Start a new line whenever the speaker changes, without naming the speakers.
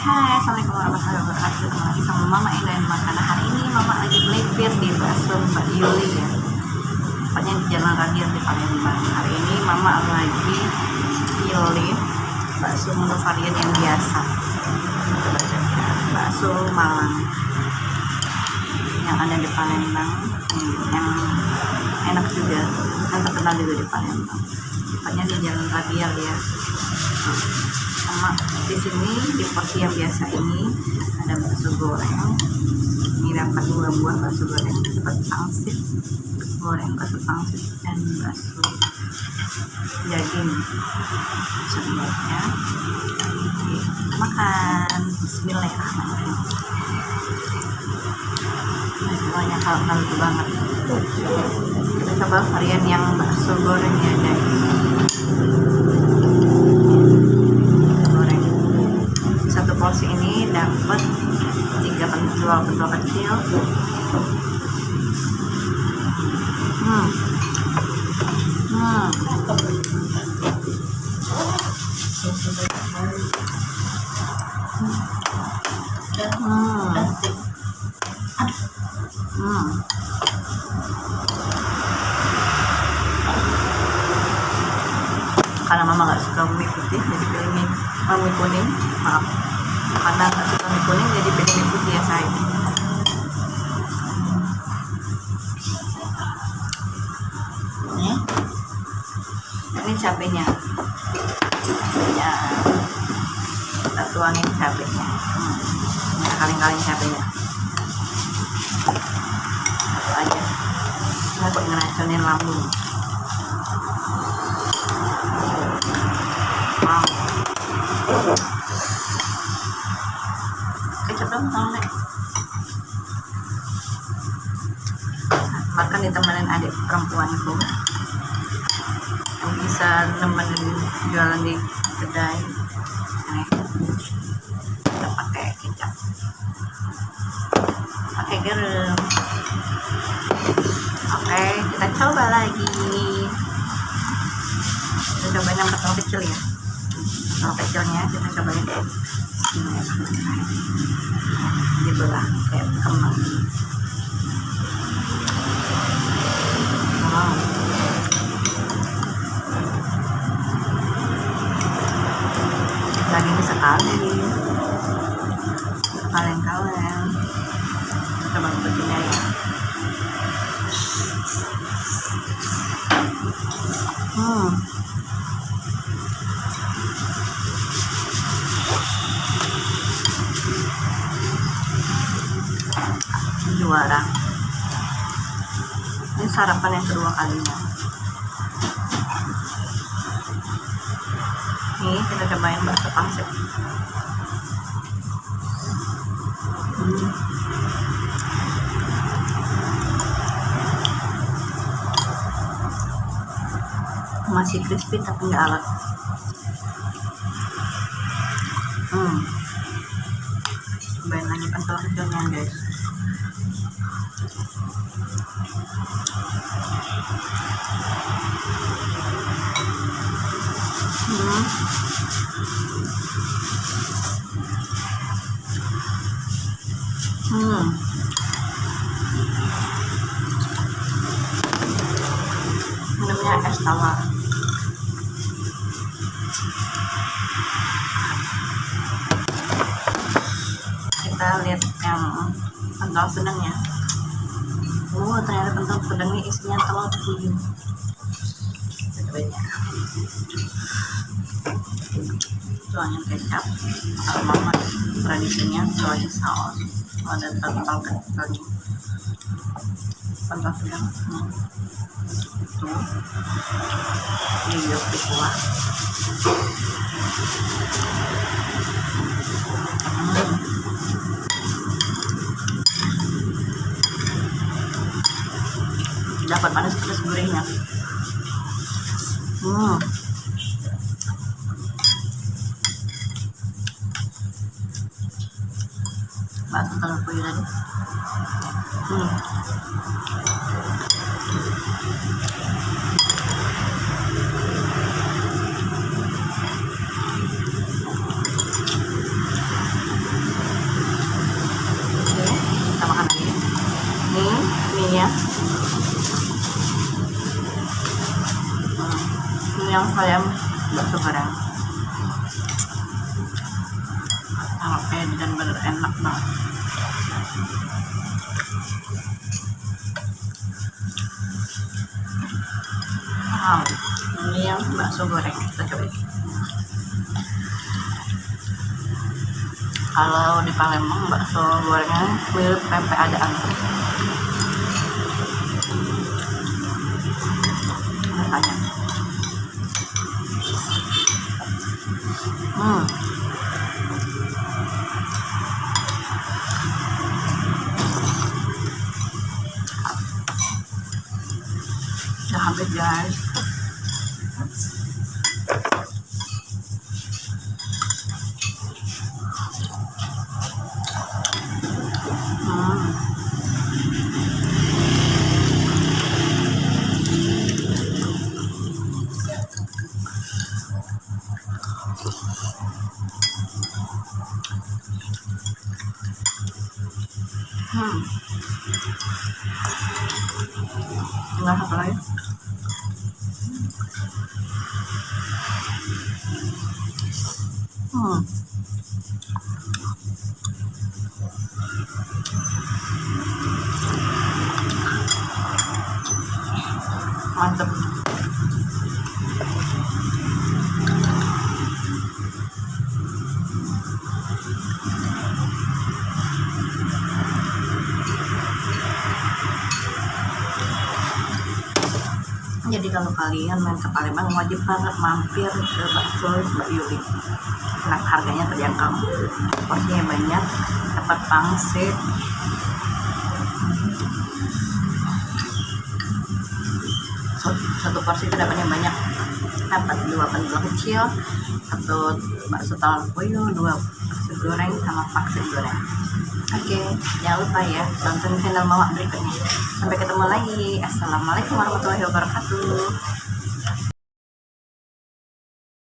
Hai, assalamualaikum warahmatullahi wabarakatuh. Ketemu lagi sama Mama Elaine Makanan. Hari ini Mama lagi melipir di bakso Mbak Yuli ya. Tepatnya di Jalan Radian di Palembang. Hari ini Mama lagi pilih bakso menu varian yang biasa. Coba saja bakso Malang yang ada di Palembang, yang enak juga, yang terkenal juga di Palembang. Tepatnya di Jalan Radian ya. Sama di sini di porsi yang biasa ini ada bakso goreng. Ini dapat 2 buah bakso goreng, dapat pangsit goreng, bakso pangsit dan bakso daging. Semuanya makan. Bismillahirrahmanirrahim. Semuanya halal banget. Kita coba varian yang bakso gorengnya guys. Porsi ini dapat 3 pentol kecil. Karena Mama nggak suka mie putih, jadi pilih mie kuning. Maaf, karena nggak suka mie kuning, jadi pilih mie putih ya saya. Ini cabenya ya, kita tuangin cabenya. Nah, kaling-kaling cabenya satu aja, nggak buat ngeracunin lambung. Kecap dong, tolong deh. Makan ditemenin adik perempuanku yang bisa nemenin jualan di kedai. Nih, kita pakai kecap, pakai garam. Oke, kita coba lagi. Kita cobain yang betul kecil ya. Kalau kecilnya kita cobain dibelah kayak kembang. Wow. Dagingnya sekali, kaleng-kaleng. Coba begini ya. Juara. Ini sarapan yang kedua kalinya. Nih kita cobain bakso pangsit. Masih crispy tapi nggak alat. Cobain lagi pentol kecilnya guys. Minumnya es tawar. Kita lihat yang pentol sedangnya. Ternyata pentol sedangnya isinya telur 7. Tuangin kecap. Kalau Mama tradisinya tuangin saus. Ada pentol kecil, pentol sedang. Itu diulek di kuah. Dapat panas pedas gurihnya. Bakso telur puyuh tadi. sayang bakso goreng. Oke, dan bener enak banget. Wow, ini yang bakso goreng, kita coba. Kalau di Palembang bakso gorengnya mirip pempek adaan. Rasanya. Udah habis guys. Nggak apa lagi. Mantap. Jadi kalau kalian main ke Palembang wajib banget mampir ke bakso Mbak Yuli. Enak, harganya terjangkau, porsinya banyak, dapat pangsit. Satu porsi itu dapatnya banyak, dapat 2 pentol kecil, 1 bakso talam puyuh, 2 bakso goreng sama pangsit goreng. Oke, jangan lupa ya tonton channel Mama berikutnya. Sampai ketemu lagi. Assalamualaikum warahmatullahi wabarakatuh.